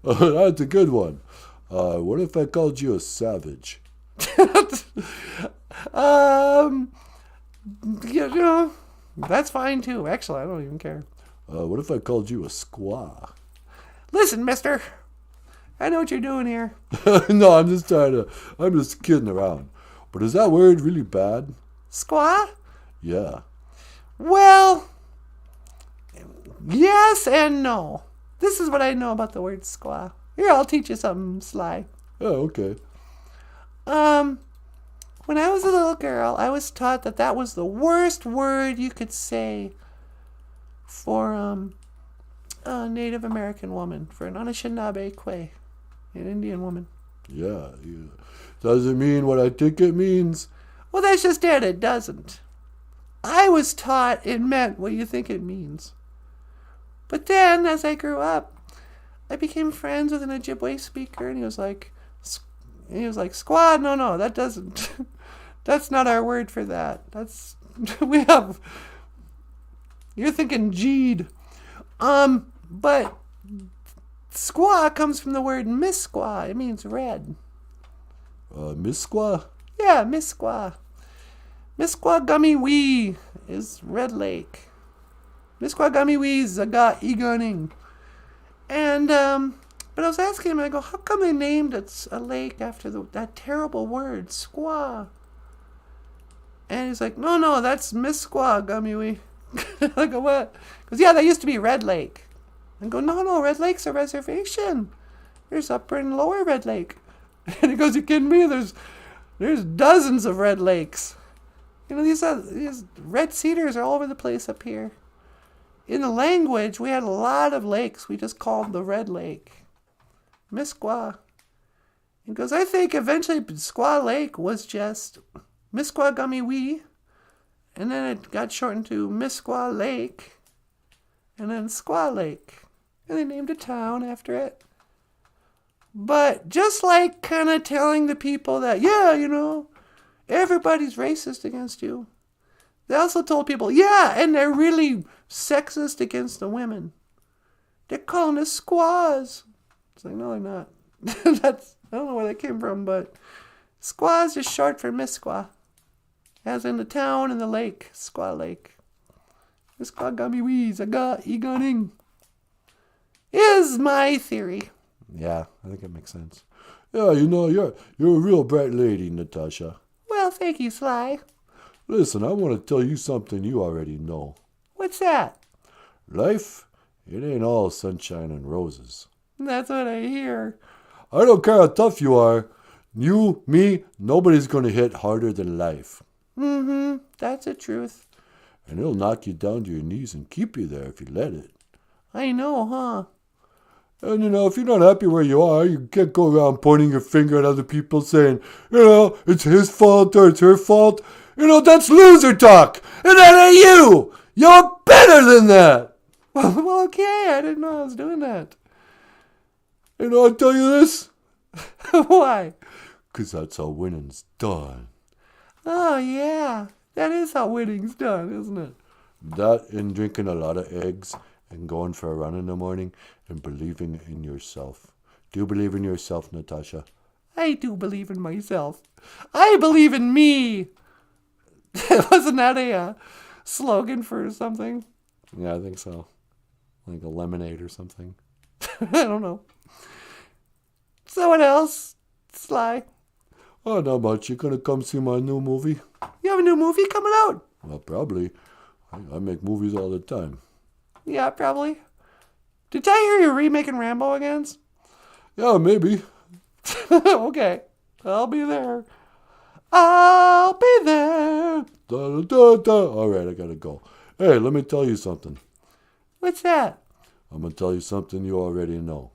That's a good one. What if I called you a savage? That's fine, too. Actually, I don't even care. What if I called you a squaw? Listen, mister. I know what you're doing here. No, I'm just kidding around. But is that word really bad? Squaw? Yeah. Well, yes and no. This is what I know about the word squaw. Here, I'll teach you something, Sly. Oh, okay. When I was a little girl, I was taught that was the worst word you could say for a Native American woman, for an Anishinaabe Kwe, an Indian woman. Yeah. Does it mean what I think it means? Well, that's just it. It doesn't. I was taught it meant what you think it means. But then, as I grew up, I became friends with an Ojibwe speaker, and he was like, squad, no, that doesn't, that's not our word for that. You're thinking Jeed. But squaw comes from the word misquaw. It means red. Misqua? Yeah, misquaw. Misquaw gummy wee is Red Lake. Misquaw gummy wee zaga egoning. And, but I was asking him, I go, how come they named it a lake after that terrible word, squaw? And he's like, no, that's Misquaw gummy wee. I go, what? Because, yeah, that used to be Red Lake. I go, no, Red Lake's a reservation. There's Upper and Lower Red Lake. And he goes, you kidding me? There's dozens of Red Lakes. These red cedars are all over the place up here. In the language, we had a lot of lakes. We just called the Red Lake Misquaw. He goes, I think eventually Squaw Lake was just Misquagummy and then it got shortened to Misquaw Lake, and then Squaw Lake, and they named a town after it. But just like kind of telling the people that, yeah, you know, everybody's racist against you, they also told people, yeah, and they're really sexist against the women. They're calling us squaws. It's like, no, they're not. I don't know where that came from, but squaw is just short for Misquaw. As in the town and the lake, Squaw Lake. Misquagummy Egoning is my theory. Yeah, I think it makes sense. Yeah, you know, you're a real bright lady, Natasha. Well, thank you, Sly. Listen, I want to tell you something you already know. What's that? Life, it ain't all sunshine and roses. That's what I hear. I don't care how tough you are. You, me, nobody's going to hit harder than life. Mm-hmm, that's the truth. And it'll knock you down to your knees and keep you there if you let it. I know, huh? And, you know, if you're not happy where you are, you can't go around pointing your finger at other people saying, you know, it's his fault or it's her fault. You know, that's loser talk. And that ain't you. You're better than that. Well, okay, I didn't know I was doing that. You know, I tell you this. Why? 'Cause that's how winning's done. Oh, yeah. That is how winning's done, isn't it? That and drinking a lot of eggs and going for a run in the morning and believing in yourself. Do you believe in yourself, Natasha? I do believe in myself. I believe in me. Wasn't that a slogan for something? Yeah, I think so. Like a lemonade or something. I don't know. So what else, Sly? Oh, not much. You gonna come see my new movie? You have a new movie coming out? Well, probably. I make movies all the time. Yeah, probably. Did I hear you're remaking Rambo again? Yeah, maybe. Okay. I'll be there. I'll be there. Da, da, da, da. All right, I gotta go. Hey, let me tell you something. What's that? I'm gonna tell you something you already know.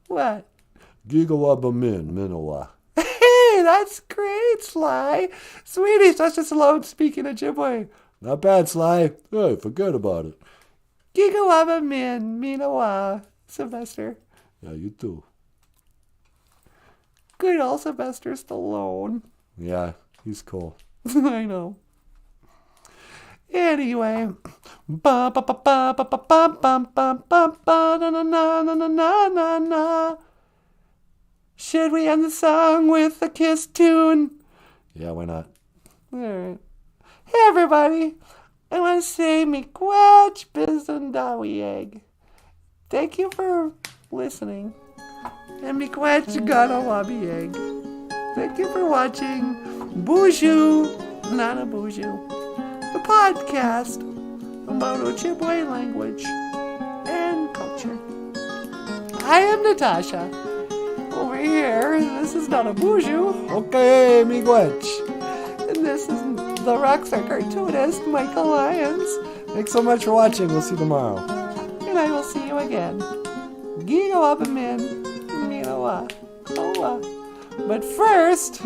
What? Gigawaba min, minowa. Hey, that's great, Sly. Sweetie, that's just alone speaking Ojibwe. Not bad, Sly. Hey, forget about it. Gigawaba min, minawa, Sylvester. Yeah, you too. Good old Sylvester Stallone. Yeah, he's cool. I know. Anyway, ba ba ba ba ba ba ba ba ba ba ba na na na na na na na. Should we end the song with a Kiss tune? Yeah, why not? All right. Hey everybody, I want to say miigwech bizendawi egg. Thank you for listening. And miigwech ganawabi egg. Thank you for watching BOOZHOO NANABOOZHOO, the podcast about Ojibwe language and culture. I am Natasha. Over here, this is NANABOOZHOO. Okay, miigwech. And this is the rockstar cartoonist, Michael Lyons. Thanks so much for watching. We'll see you tomorrow. And I will see you again. Gigo up and min, minawa, koa. But first,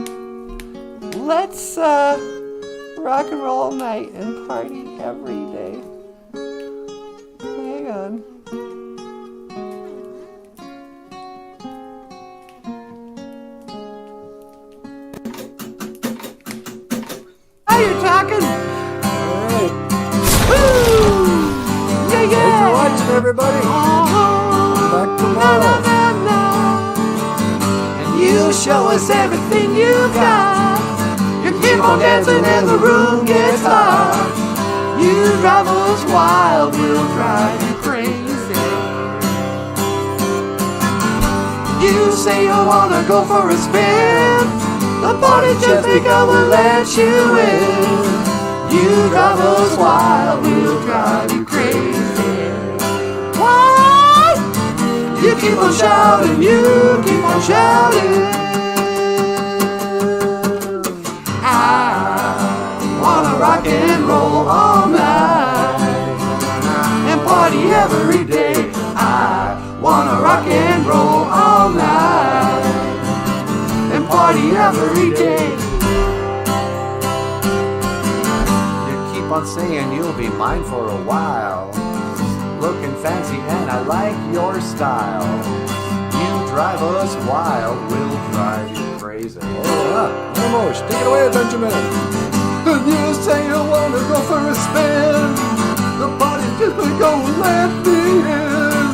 let's rock and roll all night and party every day. Hang on. How you talking? All right. Woo! Yeah, yeah! Thanks for watching, everybody. Back tomorrow. You show us everything you got. You keep on dancing and the room gets hot. You drive us wild, we'll drive you crazy. You say you wanna go for a spin. The party just begun, we'll let you in. You drive us wild, we'll drive you crazy. What? You keep on shouting, you keep on shouting. I wanna rock and roll all night and party every day. I wanna rock and roll all night saying you'll be mine for a while. Looking fancy and I like your style. You drive us wild, we'll drive you crazy. Almost. Take it away, Benjamin. And you say you wanna go for a spin. The party's just gonna go, let me in.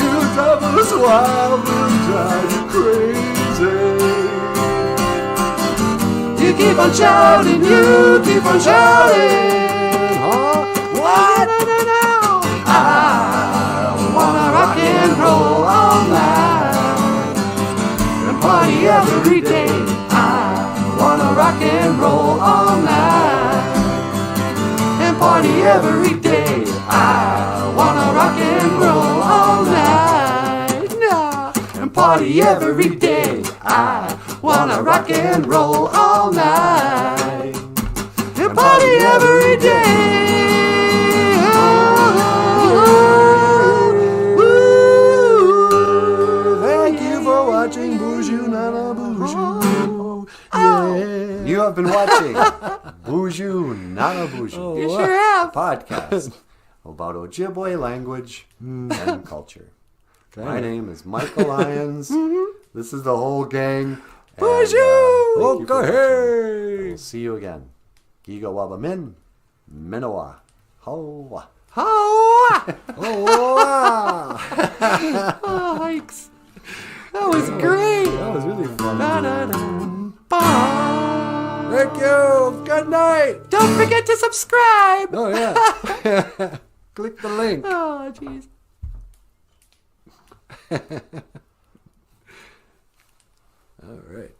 You drive us wild, we'll drive you crazy. You keep on shouting, you keep on shouting. Huh? What? No. I wanna rock and roll all night and party every day. I wanna rock and roll all night and party every day. I wanna rock and roll all night and party every day. I wanna rock and roll all night and party every day. Thank you for watching BOOZHOO NANABOOZHOO. Yeah. You have been watching BOOZHOO NANABOOZHOO. You sure have. Podcast about Ojibwe language and culture. My name is Michael Lyons. This is the whole gang. BOOZHOO! Okay. We'll see you again. Giga Waba Min, Minowa. Hoa. Oh, Hoa. oh, yikes. That was great. That was really fun. Thank you. Good night. Don't forget to subscribe. Oh, yeah. Click the link. Oh, jeez. All right.